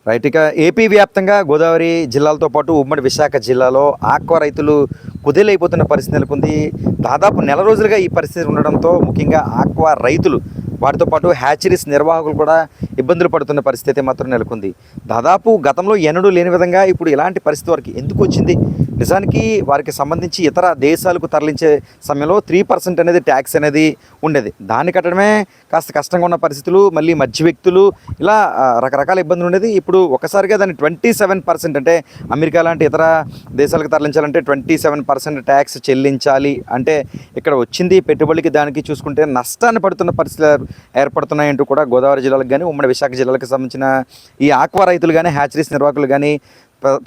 Right. ఇక AP వ్యాప్తంగా గోదావరి జిల్లాలతో పాటు ఉమ్మడి విశాఖ జిల్లాలో ఆక్వా రైతులు కుదేలైపోతున్న పరిస్థితి నెలకొంది. దాదాపు నెల రోజులుగా ఈ పరిస్థితి ఉండడంతో ముఖ్యంగా ఆక్వా రైతులు వాటితో పాటు హ్యాచరీస్ నిర్వాహకులు కూడా ఇబ్బందులు పడుతున్న పరిస్థితి మాత్రం నెలకొంది. దాదాపు గతంలో ఎన్నడూ లేని విధంగా ఇప్పుడు ఇలాంటి పరిస్థితి వారికి ఎందుకు వచ్చింది? నిజానికి వారికి సంబంధించి ఇతర దేశాలకు తరలించే సమయంలో 3% అనేది ట్యాక్స్ అనేది ఉండేది. దాన్ని కట్టడమే కాస్త కష్టంగా ఉన్న పరిస్థితులు, మళ్ళీ మధ్య వ్యక్తులు, ఇలా రకరకాల ఇబ్బందులు ఉండేది. ఇప్పుడు ఒకసారిగా దాన్ని 27%, అంటే అమెరికా లాంటి ఇతర దేశాలకు తరలించాలంటే 27% ట్యాక్స్ చెల్లించాలి. అంటే ఇక్కడ వచ్చింది పెట్టుబడికి దానికి చూసుకుంటే నష్టాన్ని పడుతున్న పరిస్థితులు ఏర్పడుతున్నాయంటూ కూడా గోదావరి జిల్లాలకు కానీ ఉమ్మడి విశాఖ జిల్లాలకు సంబంధించిన ఈ ఆక్వా రైతులు కానీ హ్యాచరీస్ నిర్వాహకులు కానీ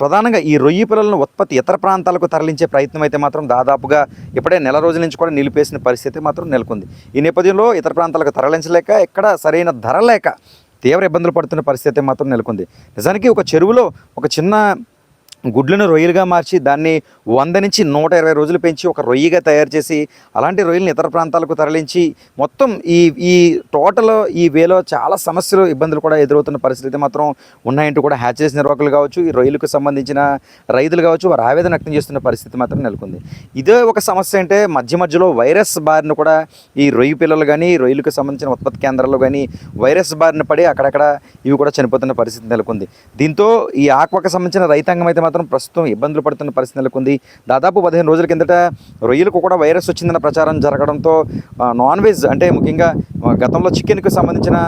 ప్రధానంగా ఈ రొయ్యి పిల్లలను ఉత్పత్తి ఇతర ప్రాంతాలకు తరలించే ప్రయత్నం అయితే మాత్రం దాదాపుగా ఇప్పుడే నెల రోజుల నుంచి కూడా నిలిపేసిన పరిస్థితి మాత్రం నెలకొంది. ఈ నేపథ్యంలో ఇతర ప్రాంతాలకు తరలించలేక, ఇక్కడ సరైన ధర లేక తీవ్ర ఇబ్బందులు పడుతున్న పరిస్థితి మాత్రం నెలకొంది. నిజానికి ఒక చెరువులో ఒక చిన్న గుడ్లను రొయ్యలుగా మార్చి దాన్ని 100 నుంచి 120 రోజులు పెంచి ఒక రొయ్యిగా తయారు చేసి అలాంటి రొయ్యలను ఇతర ప్రాంతాలకు తరలించి మొత్తం ఈ టోటల్ ఈ వేలో చాలా సమస్యలు, ఇబ్బందులు కూడా ఎదురవుతున్న పరిస్థితి మాత్రం ఉన్నాయంటూ కూడా హ్యాచరీస్ నిర్వాహకులు కావచ్చు, ఈ రొయ్యలకు సంబంధించిన రైతులు కావచ్చు, వారు ఆవేదన వ్యక్తం చేస్తున్న పరిస్థితి మాత్రం నెలకొంది. ఇదే ఒక సమస్య అంటే మధ్యలో వైరస్ బారిన కూడా ఈ రొయ్యి పిల్లలు కానీ రొయ్యలకు సంబంధించిన ఉత్పత్తి కేంద్రాల్లో కానీ వైరస్ బారిన పడి అక్కడక్కడ ఇవి కూడా చనిపోతున్న పరిస్థితి నెలకొంది. దీంతో ఈ ఆక్వాకు సంబంధించిన రైతాంగం అయితే ప్రస్తుతం ఇబ్బందులు పడుతున్న పరిస్థితి నెలకొంది. దాదాపు 15 రోజుల కిందట రొయ్యలకు కూడా వైరస్ వచ్చిందన్న ప్రచారం జరగడంతో నాన్ వెజ్ అంటే ముఖ్యంగా గతంలో చికెన్కు సంబంధించిన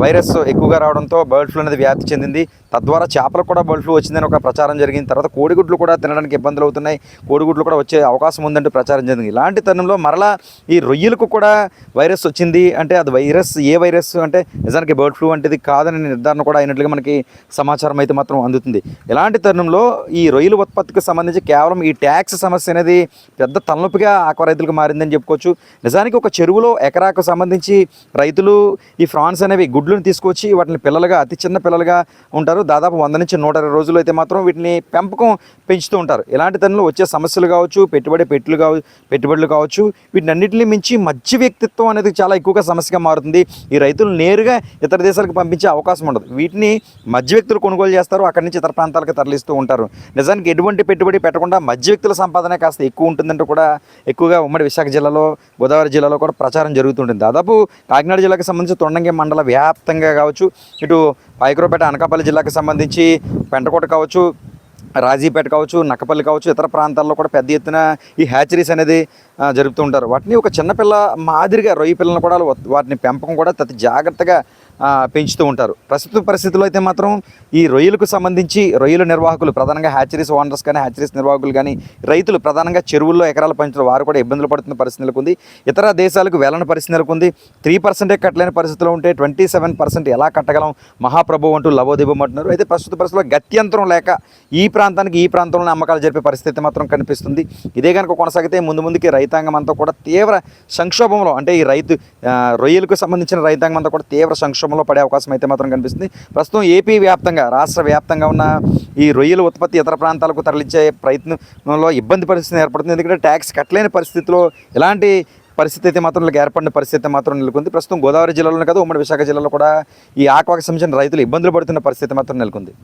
వైరస్ ఎక్కువగా రావడంతో బర్డ్ ఫ్లూ అనేది వ్యాప్తి చెందింది. తద్వారా చేపలకు కూడా బర్డ్ ఫ్లూ వచ్చిందని ఒక ప్రచారం జరిగింది. తర్వాత కోడిగుడ్లు కూడా తినడానికి ఇబ్బందులు అవుతున్నాయి, కోడిగుడ్లు కూడా వచ్చే అవకాశం ఉందంటూ ప్రచారం జరిగింది. ఇలాంటి తరుణంలో మరలా ఈ రొయ్యలకు కూడా వైరస్ వచ్చింది అంటే అది వైరస్ ఏ వైరస్ అంటే నిజానికి బర్డ్ ఫ్లూ అంటే ఇది కాదని నిర్ధారణ కూడా అయినట్లుగా మనకి సమాచారం అయితే మాత్రం అందుతుంది. ఇలాంటి తరుణంలో ఈ రొయ్యల ఉత్పత్తికి సంబంధించి కేవలం ఈ ట్యాక్స్ సమస్య అనేది పెద్ద తలనొప్పిగా ఆక్వా రైతులకు మారిందని చెప్పుకోవచ్చు. నిజానికి ఒక చెరువులో ఎకరాకు సంబంధించి రైతులు ఈ ఫ్రాన్స్ అనేవి గుడ్లను తీసుకొచ్చి వాటిని పిల్లలుగా, అతి చిన్న పిల్లలుగా ఉంటారు. దాదాపు 100 నుంచి 120 రోజులు అయితే మాత్రం వీటిని పెంపకం పెంచుతూ ఉంటారు. ఇలాంటి తరుణంలో వచ్చే సమస్యలు కావచ్చు, పెట్టుబడులు కావచ్చు, వీటినన్నింటినీ మించి మధ్య వ్యక్తిత్వం అనేది చాలా ఎక్కువగా సమస్యగా మారుతుంది. ఈ రైతులు నేరుగా ఇతర దేశాలకు పంపించే అవకాశం ఉండదు. వీటిని మధ్య వ్యక్తులు కొనుగోలు చేస్తారు, అక్కడి నుంచి ఇతర ప్రాంతాలకు తరలిస్తూ ఉంటారు. నిజానికి ఎటువంటి పెట్టుబడి పెట్టకుండా మధ్య వ్యక్తుల సంపాదన కాస్త ఎక్కువ ఉంటుందంటూ కూడా ఎక్కువగా ఉమ్మడి విశాఖ జిల్లాలో, గోదావరి జిల్లాలో కూడా ప్రచారం జరుగుతుంటుంది. దాదాపు కాకినాడ జిల్లాకు సంబంధించి తొండంగి మండల వ్యాప్తంగా కావచ్చు, ఇటు పాయకరావుపేట, అనకాపల్లి జిల్లాకు సంబంధించి పెంటకోట కావచ్చు, రాజీపేట కావచ్చు, నక్కపల్లి కావచ్చు, ఇతర ప్రాంతాల్లో కూడా పెద్ద ఎత్తున ఈ హ్యాచరీస్ అనేది జరుపుతూ ఉంటారు. వాటిని ఒక చిన్నపిల్ల మాదిరిగా రొయ్యి పిల్లలను కూడా వాటిని పెంపకం కూడా అతి జాగ్రత్తగా పెంచుతూ ఉంటారు. ప్రస్తుత పరిస్థితుల్లో అయితే మాత్రం ఈ రొయ్యలకు సంబంధించి రొయ్యల నిర్వాహకులు, ప్రధానంగా హ్యాచరీస్ ఓనర్స్ కానీ హ్యాచరీస్ నిర్వాహకులు కానీ రైతులు ప్రధానంగా చెరువుల్లో ఎకరాలు పంచిన వారు కూడా ఇబ్బందులు పడుతున్న పరిస్థితి నెలకొంది. ఇతర దేశాలకు వెళ్ళని పరిస్థితి నెలకొంది. 3% కట్టలేని పరిస్థితిలో ఉంటే 27% ఎలా కట్టగలం మహాప్రభు అంటూ లవోదివ్వమంటున్నారు. అయితే ప్రస్తుత పరిస్థితుల్లో గత్యంతరం లేక ఈ ప్రాంతానికి ఈ ప్రాంతంలో అమ్మకాలు జరిపే పరిస్థితి మాత్రం కనిపిస్తుంది. ఇదే కనుక కొనసాగితే ముందుకి రైతాంగం అంతా కూడా తీవ్ర సంక్షోభంలో, అంటే ఈ రొయ్యలకు సంబంధించిన రైతాంగం అంతా కూడా తీవ్ర సంక్షోభంలో పడే అవకాశం అయితే మాత్రం కనిపిస్తుంది. ప్రస్తుతం ఏపీ వ్యాప్తంగా, రాష్ట్ర వ్యాప్తంగా ఉన్న ఈ రొయ్యల ఉత్పత్తి ఇతర ప్రాంతాలకు తరలించే ప్రయత్నంలో ఇబ్బంది పరిస్థితి ఏర్పడుతుంది. ఎందుకంటే ట్యాక్స్ కట్టలేని పరిస్థితిలో ఇలాంటి పరిస్థితి అయితే మాత్రం ఏర్పడిన పరిస్థితి మాత్రం నెలకొంది. ప్రస్తుతం గోదావరి జిల్లాలోనే కాదు, ఉమ్మడి విశాఖ జిల్లాలో కూడా ఈ ఆక్వాకు సంబంధించిన రైతులు ఇబ్బందులు పడుతున్న పరిస్థితి మాత్రం నెలకొంది.